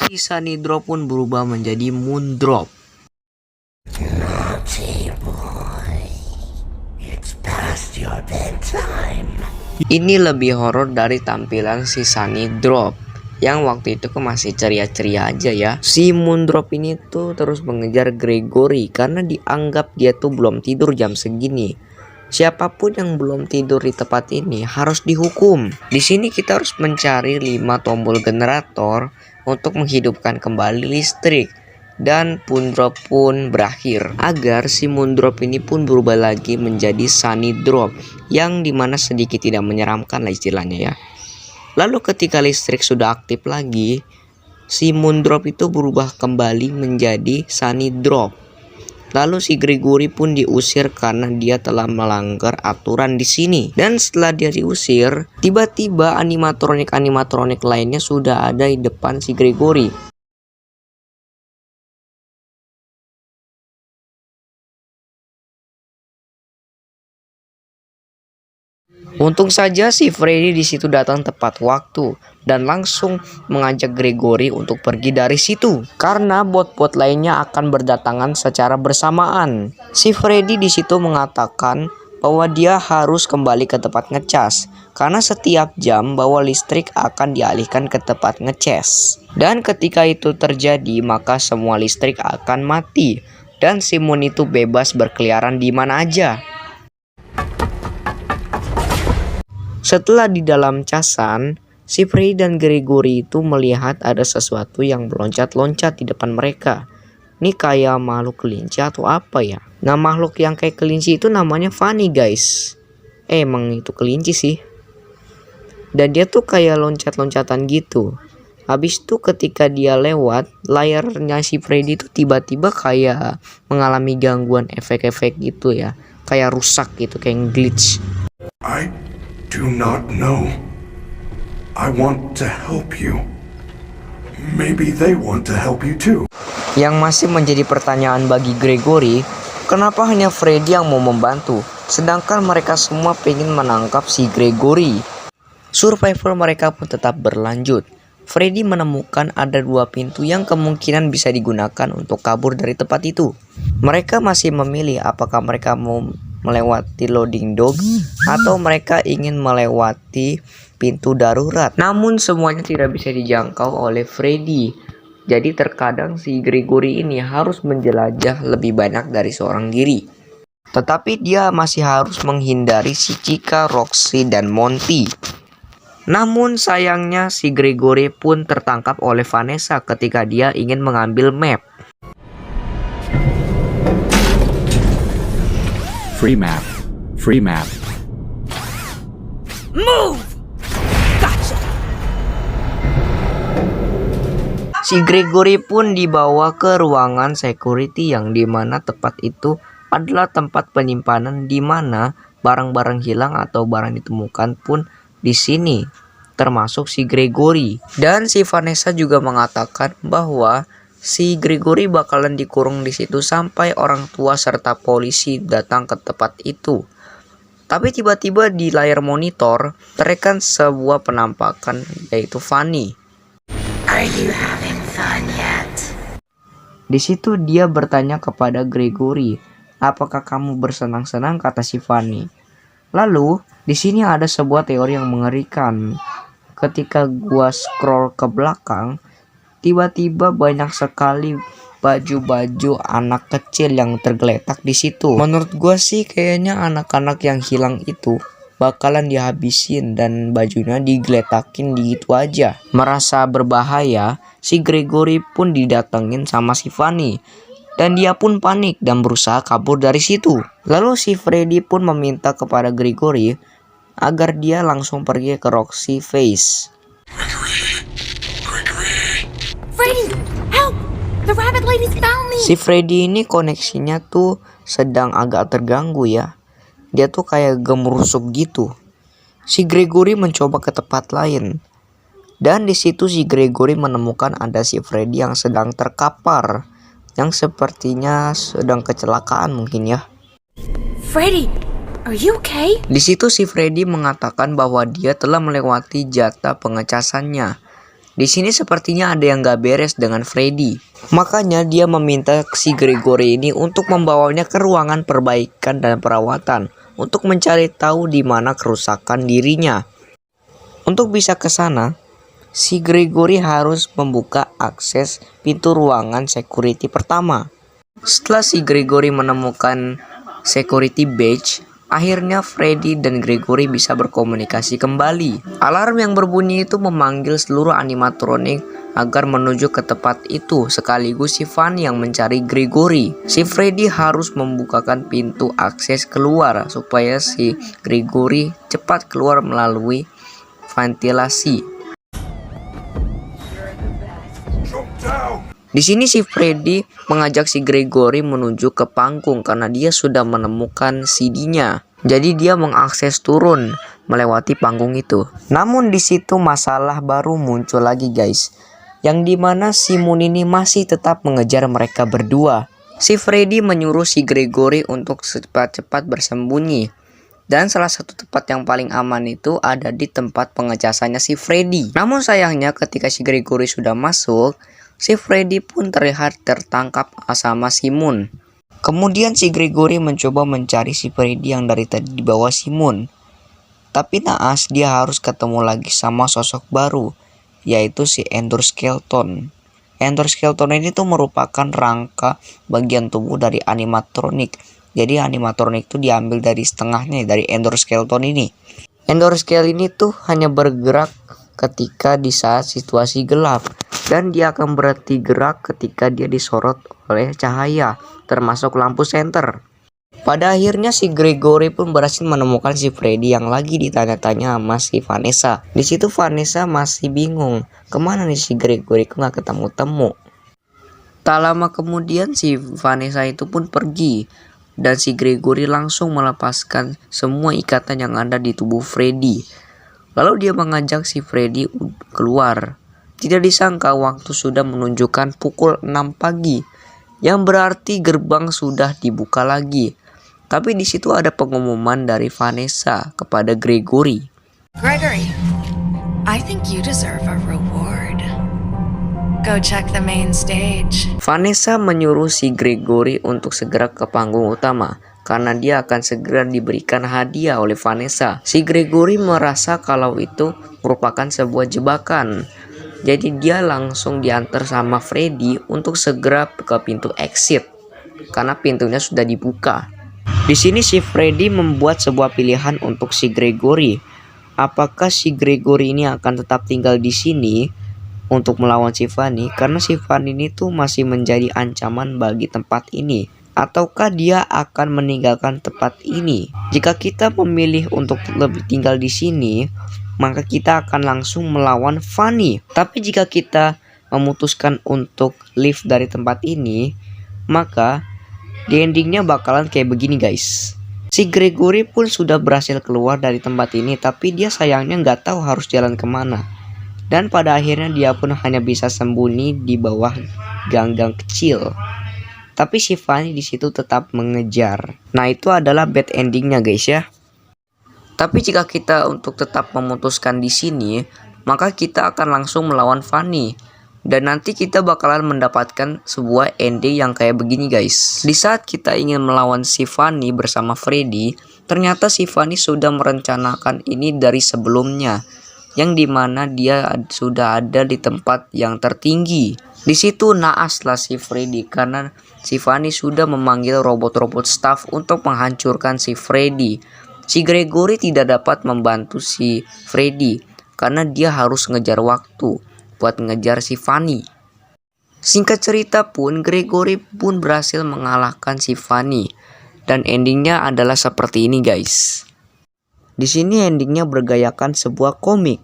si Sunny Drop pun berubah menjadi Moon Drop. Naughty boy, it's past your bedtime. Ini lebih horor dari tampilan si Sunny Drop yang waktu itu masih ceria-ceria aja ya. Si Moon Drop ini tuh terus mengejar Gregory karena dianggap dia tuh belum tidur jam segini. Siapapun yang belum tidur di tempat ini harus dihukum. Di sini kita harus mencari 5 tombol generator untuk menghidupkan kembali listrik. Dan Moon Drop pun berakhir agar si Moon Drop ini pun berubah lagi menjadi Sunny Drop yang dimana sedikit tidak menyeramkan lah istilahnya ya. Lalu ketika listrik sudah aktif lagi, si Moon Drop itu berubah kembali menjadi Sunny Drop. Lalu si Gregory pun diusir karena dia telah melanggar aturan di sini. Dan setelah dia diusir, tiba-tiba animatronik lainnya sudah ada di depan si Gregory. Untung saja si Freddy di situ datang tepat waktu dan langsung mengajak Gregory untuk pergi dari situ karena bot-bot lainnya akan berdatangan secara bersamaan. Si Freddy di situ mengatakan bahwa dia harus kembali ke tempat ngecas karena setiap jam bahwa listrik akan dialihkan ke tempat ngecas. Dan ketika itu terjadi maka semua listrik akan mati dan si Moon itu bebas berkeliaran di mana aja. Setelah di dalam casan, si Freddy dan Gregory itu melihat ada sesuatu yang meloncat-loncat di depan mereka. Ini kayak makhluk kelinci atau apa ya? Nah, makhluk yang kayak kelinci itu namanya Fanny guys. Emang itu kelinci sih. Dan dia tuh kayak loncat-loncatan gitu. Habis itu ketika dia lewat, layarnya si Freddy itu tiba-tiba kayak mengalami gangguan efek-efek gitu ya. Kayak rusak gitu, kayak glitch. I do not know. I want to help you. Maybe they want to help you too. Yang masih menjadi pertanyaan bagi Gregory, kenapa hanya Freddy yang mau membantu, sedangkan mereka semua pengen menangkap si Gregory. Survival mereka pun tetap berlanjut. Freddy menemukan ada 2 pintu yang kemungkinan bisa digunakan untuk kabur dari tempat itu. Mereka masih memilih apakah mereka mau melewati loading dock atau mereka ingin melewati pintu darurat. Namun semuanya tidak bisa dijangkau oleh Freddy. Jadi terkadang si Gregory ini harus menjelajah lebih banyak dari seorang diri. Tetapi dia masih harus menghindari si Chica, Roxy, dan Monty. Namun sayangnya si Gregory pun tertangkap oleh Vanessa ketika dia ingin mengambil map. Free map. Free map. Move! Gotcha! Si Gregory pun dibawa ke ruangan security yang dimana tempat itu adalah tempat penyimpanan di mana barang-barang hilang atau barang ditemukan pun di sini, termasuk si Gregory. Dan si Vanessa juga mengatakan bahwa si Gregory bakalan dikurung di situ sampai orang tua serta polisi datang ke tempat itu. Tapi tiba-tiba di layar monitor terekam sebuah penampakan yaitu Fanny. Are you having fun yet? Di situ dia bertanya kepada Gregory, "Apakah kamu bersenang-senang?" kata si Fanny. Lalu di sini ada sebuah teori yang mengerikan. Ketika gua scroll ke belakang, tiba-tiba banyak sekali baju-baju anak kecil yang tergeletak di situ. Menurut gua sih kayaknya anak-anak yang hilang itu bakalan dihabisin dan bajunya digeletakin gitu aja. Merasa berbahaya, si Gregory pun didatengin sama si Fanny. Dan dia pun panik dan berusaha kabur dari situ. Lalu si Freddy pun meminta kepada Gregory agar dia langsung pergi ke Roxy Face. Freddy, help! The rabbit lady's found me! Si Freddy ini koneksinya tuh sedang agak terganggu ya. Dia tuh kayak gemerusuk gitu. Si Gregory mencoba ke tempat lain. Dan di situ si Gregory menemukan ada si Freddy yang sedang terkapar. Yang sepertinya sedang kecelakaan mungkin ya. Freddy, are you okay? Di situ si Freddy mengatakan bahwa dia telah melewati jatah pengecasannya. Di sini sepertinya ada yang gak beres dengan Freddy. Makanya dia meminta si Gregory ini untuk membawanya ke ruangan perbaikan dan perawatan untuk mencari tahu di mana kerusakan dirinya. Untuk bisa ke sana, si Gregory harus membuka akses pintu ruangan security pertama. Setelah si Gregory menemukan security badge, akhirnya Freddy dan Gregory bisa berkomunikasi kembali. Alarm yang berbunyi itu memanggil seluruh animatronik agar menuju ke tempat itu, sekaligus si Fanny yang mencari Gregory. Si Freddy harus membukakan pintu akses keluar supaya si Gregory cepat keluar melalui ventilasi. Jump down! Di sini si Freddy mengajak si Gregory menuju ke panggung karena dia sudah menemukan CD-nya. Jadi dia mengakses turun melewati panggung itu. Namun di situ masalah baru muncul lagi guys. Yang dimana si Moon ini masih tetap mengejar mereka berdua. Si Freddy menyuruh si Gregory untuk cepat-cepat bersembunyi. Dan salah satu tempat yang paling aman itu ada di tempat pengecasannya si Freddy. Namun sayangnya ketika si Gregory sudah masuk, si Freddy pun terlihat tertangkap sama si Moon. Kemudian si Gregory mencoba mencari si Freddy yang dari tadi di bawah si Moon. Tapi naas dia harus ketemu lagi sama sosok baru, yaitu si Endoskeleton. Endoskeleton ini tuh merupakan rangka bagian tubuh dari animatronik. Jadi animatronik itu diambil dari setengahnya dari Endoskeleton ini. Endoskeleton ini tuh hanya bergerak ketika di saat situasi gelap. Dan dia akan berhenti gerak ketika dia disorot oleh cahaya, termasuk lampu senter. Pada akhirnya si Gregory pun berhasil menemukan si Freddy yang lagi ditanya-tanya sama si Vanessa. Di situ Vanessa masih bingung, kemana nih si Gregory, kok nggak ketemu-temu. Tak lama kemudian si Vanessa itu pun pergi. Dan si Gregory langsung melepaskan semua ikatan yang ada di tubuh Freddy. Lalu dia mengajak si Freddy keluar. Tidak disangka waktu sudah menunjukkan pukul 6 pagi, yang berarti gerbang sudah dibuka lagi. Tapi di situ ada pengumuman dari Vanessa kepada Gregory. Gregory, I think you deserve a reward. Go check the main stage. Vanessa menyuruh si Gregory untuk segera ke panggung utama karena dia akan segera diberikan hadiah oleh Vanessa. Si Gregory merasa kalau itu merupakan sebuah jebakan. Jadi dia langsung diantar sama Freddy untuk segera ke pintu exit karena pintunya sudah dibuka. Di sini si Freddy membuat sebuah pilihan untuk si Gregory. Apakah si Gregory ini akan tetap tinggal di sini untuk melawan si Fanny karena si Fanny ini tuh masih menjadi ancaman bagi tempat ini, ataukah dia akan meninggalkan tempat ini? Jika kita memilih untuk lebih tinggal di sini, maka kita akan langsung melawan Fanny. Tapi jika kita memutuskan untuk leave dari tempat ini, maka di endingnya bakalan kayak begini guys. Si Gregory pun sudah berhasil keluar dari tempat ini, tapi dia sayangnya nggak tahu harus jalan kemana. Dan pada akhirnya dia pun hanya bisa sembunyi di bawah gang-gang kecil. Tapi si Fanny di situ tetap mengejar. Nah itu adalah bad endingnya guys ya. Tapi jika kita untuk tetap memutuskan di sini, maka kita akan langsung melawan Fanny. Dan nanti kita bakalan mendapatkan sebuah ending yang kayak begini guys. Di saat kita ingin melawan si Fanny bersama Freddy, ternyata si Fanny sudah merencanakan ini dari sebelumnya. Yang dimana dia sudah ada di tempat yang tertinggi. Di situ naaslah si Freddy karena si Fanny sudah memanggil robot-robot staff untuk menghancurkan si Freddy. Si Gregory tidak dapat membantu si Freddy karena dia harus ngejar waktu buat ngejar si Fanny. Singkat cerita pun Gregory pun berhasil mengalahkan si Fanny dan endingnya adalah seperti ini guys. Di sini endingnya bergayakan sebuah komik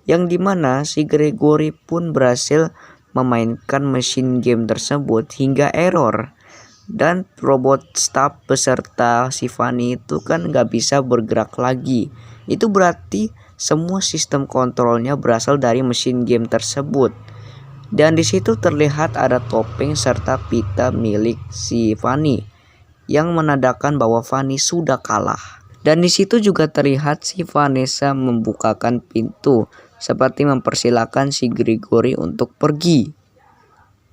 yang dimana si Gregory pun berhasil memainkan mesin game tersebut hingga error. Dan robot staff beserta si Fanny itu kan gak bisa bergerak lagi. Itu berarti semua sistem kontrolnya berasal dari mesin game tersebut. Dan di situ terlihat ada topeng serta pita milik si Fanny yang menandakan bahwa Fanny sudah kalah. Dan di situ juga terlihat si Vanessa membukakan pintu seperti mempersilahkan si Gregory untuk pergi.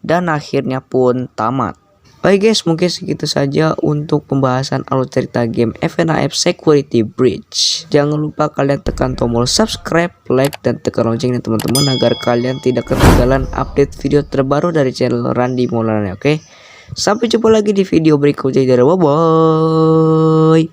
Dan akhirnya pun tamat. Baik guys, mungkin segitu saja untuk pembahasan alur cerita game FNAF Security Breach. Jangan lupa kalian tekan tombol subscribe, like, dan tekan loncengnya teman-teman agar kalian tidak ketinggalan update video terbaru dari channel Randy Maulana. Oke, sampai jumpa lagi di video berikutnya. Bye bye.